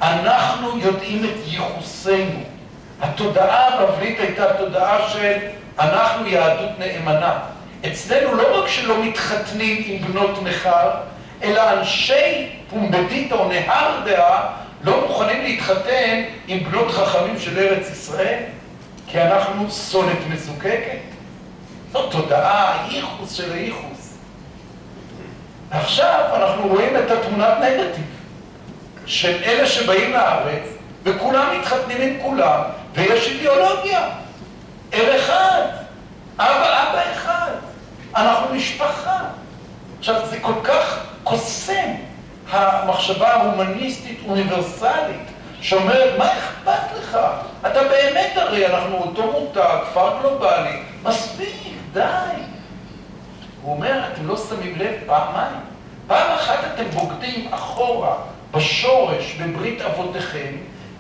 אנחנו יודעים את ייחוסנו. התודעה הבבלית הייתה תודעה של אנחנו יהדות נאמנה. אצלנו לא רק שלא מתחתנים עם בנות נחר, אלא אנשי פומבדית או נהר דעה לא מוכנים להתחתן עם בנות חכמים של ארץ ישראל, כי אנחנו סולת מזוקקת. זו תודעה, ייחוס של הייחוס. עכשיו אנחנו רואים את התמונת נגטיב של אלה שבאים לארץ, וכולם מתחתנים עם כולם, ויש אידיאולוגיה. אל אחד, אבא אחד. אנחנו משפחה. עכשיו, זה כל כך קוסם, המחשבה ההומניסטית אוניברסלית, שאומרת, מה אכפת לך? אתה באמת הרי, אנחנו אותו מותג, כפר גלובלי, מספיק, די. הוא אומר, אתם לא שמים לב פעמיים. פעם אחת אתם בוגדים אחורה, בשורש, בברית אבותיכם,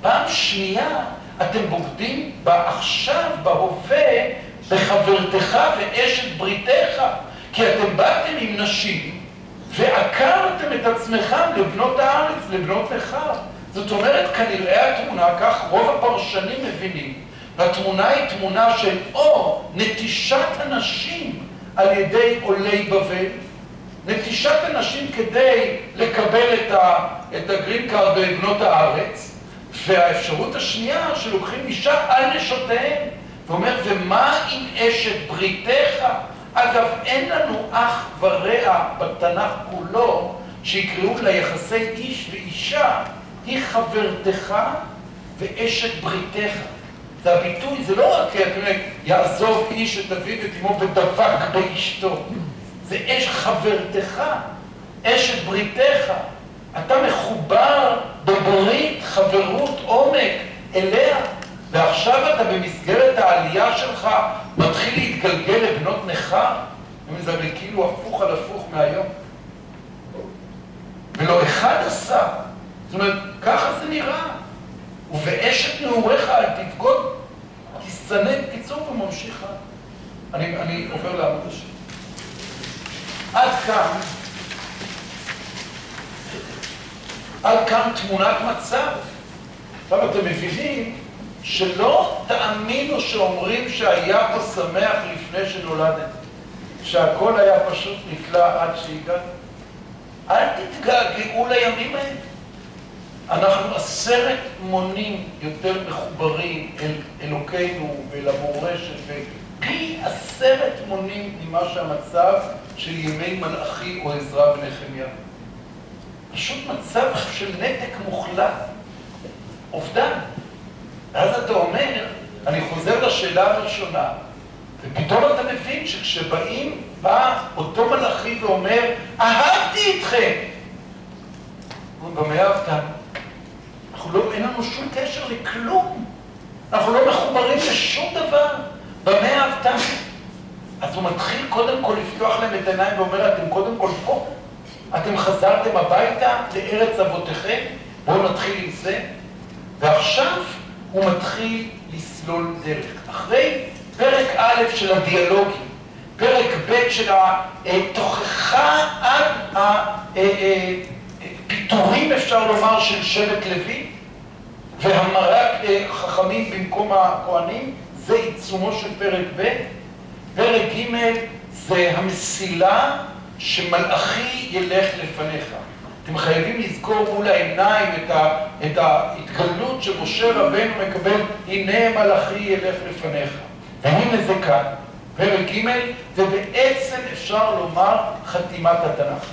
פעם שנייה אתם בוגדים עכשיו, בהווה, בחברתך ואשת בריתך, כי אתם באתם עם נשים ועקרתם את עצמכם לבנות הארץ, לבנות נחר. זאת אומרת, כנראה התמונה, כך רוב הפרשנים מבינים, והתמונה היא תמונה של או נטישת הנשים על ידי עולי בבל, נטישת הנשים כדי לקבל את הגרין קארד בבנות הארץ, והאפשרות השנייה שלוקחים אישה על נשותיהם, ואומר, ומה עם אשת בריתך? אגב, אין לנו אח ורע בתנ"ך כולו שיקראו ליחסי איש ואישה, היא חברתך ואשת בריתך. זה הביטוי, זה לא רק, יעזוב איש את אביו ואת אמו ודבק באשתו. זה אש חברתך, אשת בריתך. אתה מחובר בברית, חברות, עומק אליה, ועכשיו אתה במסגרת העלייה שלך מתחיל להתגלגל לבנות נחר, זה הרי כאילו הפוך על הפוך מהיום. ולא אחד עשה, זאת אומרת, ככה זה נראה. ובאשת נעוריך אל תבגוד, תסנן קיצור וממשיכה. אני עובר לעמוד השני. עד כאן תמונת מצב. עכשיו אתם מבינים שלא תאמינו שאומרים שהיה פה שמח לפני שנולדת, שהכל היה פשוט נפלא עד שהגעת. אל תתגעגעו לימים האלה. אנחנו 10 מונים יותר מחוברים אל אלוקינו ואל המורשת, ופי 10 מונים ממה שהמצב של ימי מלאכי או עזרא ונחמיה. פשוט מצב של נתק מוחלט, אובדן. אז אתה אומר, אני חוזר לשאלה הראשונה, ופתאום אתה מבין שכשבאים, בא אותו מלאכי ואומר, אהבתי אתכם. במה אהבת? אין לנו שום קשר לכלום. אנחנו לא מחוברים לשום דבר. במה אהבתם? אז הוא מתחיל קודם כל לפתוח להם את העיניים ואומר, אתם קודם כל פה? אתם חזרתם הביתה לארץ אבותיכם? בואו נתחיל עם זה. ועכשיו הוא מתחיל לסלול דרך. אחרי פרק א' של הדיאלוגים, פרק ב' של התוכחה עד הפיטורים, אפשר לומר, של שבט לוי, והמרת חכמים במקום הכהנים, זה עיצומו של פרק ב'. פרק ג' זה המסילה שמלאכי ילך לפניך. אתם חייבים לזכור מול העיניים את ההתגלות שמשה רבנו מקבל, הנה מלאכי ילך לפניך. והנה זה כאן, פרק ג', ובעצם אפשר לומר חתימת התנ"ך.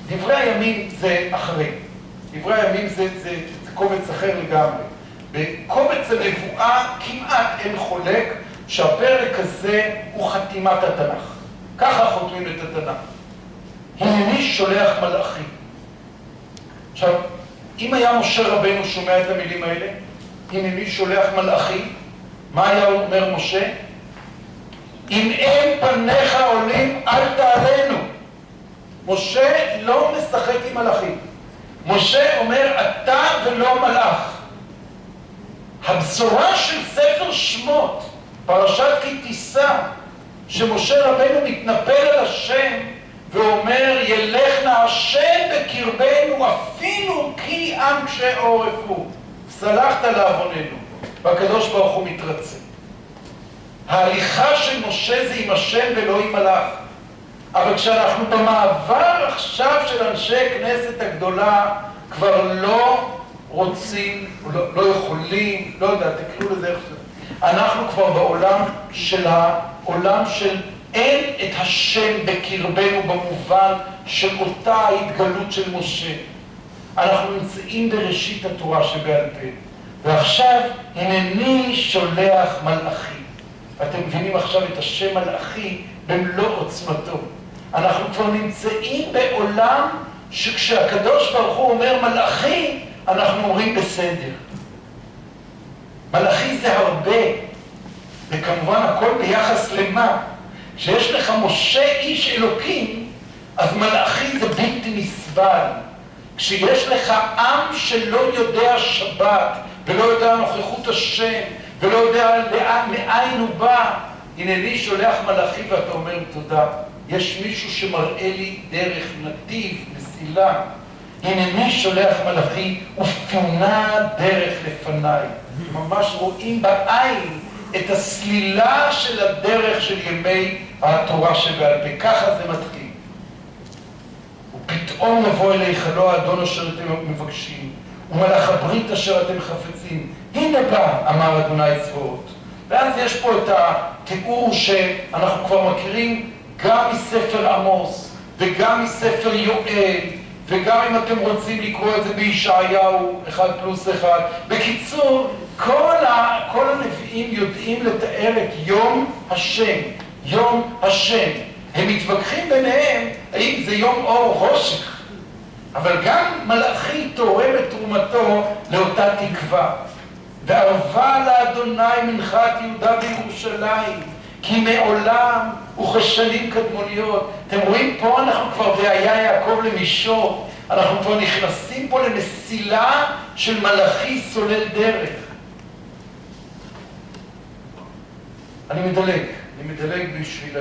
דברי הימים זה אחרי. דברי הימים זה קובץ אחר לגמרי. בקובץ הנבואה כמעט אין חולק שהפרק הזה הוא חתימת התנ"ך. ככה חותמים את התנ"ך. הנני שולח מלאכי. עכשיו, אם היה משה רבנו שומע את המילים האלה, הנני שולח מלאכי, מה היה אומר משה? אם אין פניך עולים, אל תעלנו. משה לא משחק עם מלאכים. משה אומר, אתה ולא מלאך. הבשורה של ספר שמות, פרשת כי תישא, שמשה רבנו מתנפל על השם ואומר, ילך נא השם בקרבנו אפילו כי עם קשה עורף הוא. סלחת לעווננו, והקדוש ברוך הוא מתרצה. ההליכה של משה זה עם השם ולא עם מלאך. אבל כשאנחנו במעבר עכשיו של אנשי כנסת הגדולה, כבר לא רוצים, לא יכולים, לא יודע, תקראו לזה איך זה. אנחנו כבר בעולם של אין את השם בקרבנו במובן של אותה ההתגלות של משה. אנחנו נמצאים בראשית התורה שבעל פה. ועכשיו הנני שולח מלאכי. אתם מבינים עכשיו את השם מלאכי במלוא עוצמתו. אנחנו כבר נמצאים בעולם שכשהקדוש ברוך הוא אומר מלאכי, אנחנו אומרים בסדר. מלאכי זה הרבה, וכמובן הכל ביחס למה? כשיש לך משה איש אלוקים, אז מלאכי זה בלתי נסבל. כשיש לך עם שלא יודע שבת, ולא יודע נוכחות השם, ולא יודע מאין הוא בא, הנני שולח מלאכי ואתה אומר תודה. יש מישהו שמראה לי דרך, נתיב, מסילה. הנני שולח מלאכי ופינה דרך לפניי. ממש רואים בעין את הסלילה של הדרך של ימי התורה שבעל פה. ככה זה מתחיל. ופתאום לבוא אל היכלו האדון אשר אתם מבקשים, ומלאך הברית אשר אתם חפצים. הנה בא, אמר אדוני צבאות. ואז יש פה את התיאור שאנחנו כבר מכירים גם מספר עמוס, וגם מספר יואל, וגם אם אתם רוצים לקרוא את זה בישעיהו, 1+1. בקיצור, כל הנביאים יודעים לתאר את יום השם, יום השם. הם מתווכחים ביניהם האם זה יום אור או חושך. אבל גם מלאכי תורם את תרומתו לאותה תקווה. וערבה לאדוני מנחת יהודה וירושלים, כי מעולם וכשנים קדמוניות. אתם רואים פה אנחנו כבר והיה יעקב למישור, אנחנו כבר נכנסים פה למסילה של מלאכי סולל דרך. אני מדלג בשביל...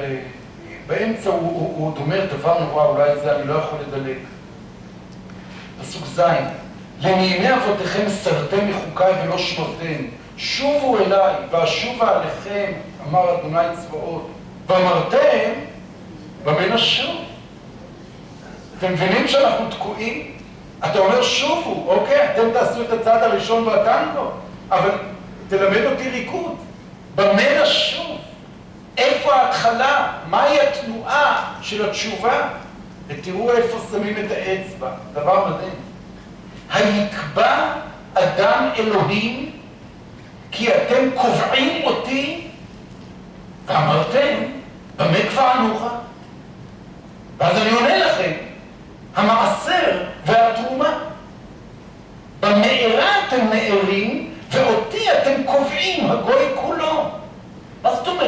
באמצע הוא עוד אומר דבר נורא, אולי זה אני לא יכול לדלג. פסוק ז' למימי אבותיכם סרתם מחוקיי ולא שמרתם, שובו אליי ואשובה עליכם, אמר אדוני צבאות, ואמרתם במה נשוב. אתם מבינים שאנחנו תקועים? אתה אומר שובו, אוקיי, אתם תעשו את הצעד הראשון בטנגו, אבל תלמד אותי ריקוד. במה נשוב? איפה ההתחלה? מהי התנועה של התשובה? ותראו איפה שמים את האצבע, דבר מדהים. היקבע אדם אלוהים כי אתם קובעים אותי ואמרתם במה קבענוך? ואז אני עונה לכם, המעשר והתרומה. במארה אתם מארים ואותי אתם קובעים, הגוי כולו. מה זאת אומרת?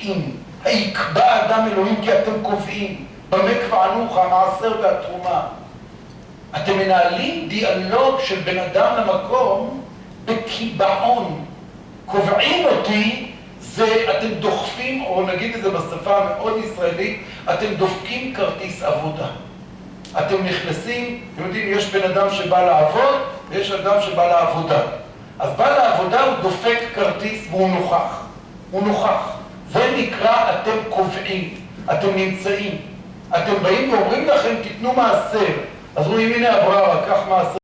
קובעים. היקבע אדם אלוהים כי אתם קובעים. במה קבענוך, המעשר והתרומה. אתם מנהלים דיאלוג של בן אדם למקום בקיבעון. קובעים אותי, זה אתם דוחפים, או נגיד את זה בשפה המאוד ישראלית, אתם דופקים כרטיס עבודה. אתם נכנסים, אתם יודעים, יש בן אדם שבא לעבוד, ויש אדם שבא לעבודה. אז בא לעבודה, הוא דופק כרטיס והוא נוכח. הוא נוכח. זה נקרא אתם קובעים, אתם נמצאים. אתם באים ואומרים לכם, תיתנו מעשר. אז רואים, הנה הבררה, קח מעשר.